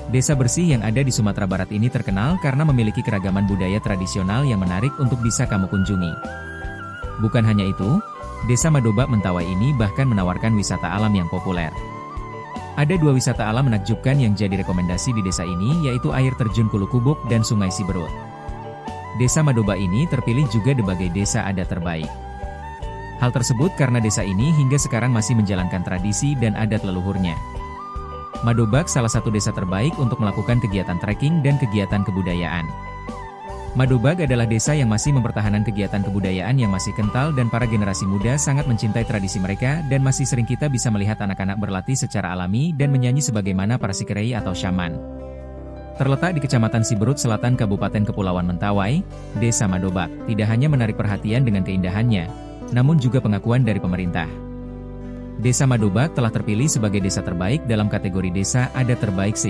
Desa bersih yang ada di Sumatera Barat ini terkenal karena memiliki keragaman budaya tradisional yang menarik untuk bisa kamu kunjungi. Bukan hanya itu, Desa Madobak Mentawai ini bahkan menawarkan wisata alam yang populer. Ada dua wisata alam menakjubkan yang jadi rekomendasi di desa ini, yaitu air terjun Kulukubuk dan Sungai Siberut. Desa Madobak ini terpilih juga sebagai desa adat terbaik. Hal tersebut karena desa ini hingga sekarang masih menjalankan tradisi dan adat leluhurnya. Madobak salah satu desa terbaik untuk melakukan kegiatan trekking dan kegiatan kebudayaan. Madobak adalah desa yang masih mempertahankan kegiatan kebudayaan yang masih kental dan para generasi muda sangat mencintai tradisi mereka dan masih sering kita bisa melihat anak-anak berlatih secara alami dan menyanyi sebagaimana para sikerei atau syaman. Terletak di Kecamatan Siberut Selatan Kabupaten Kepulauan Mentawai, Desa Madobak tidak hanya menarik perhatian dengan keindahannya, namun juga pengakuan dari pemerintah. Desa Madobak telah terpilih sebagai desa terbaik dalam kategori desa adat terbaik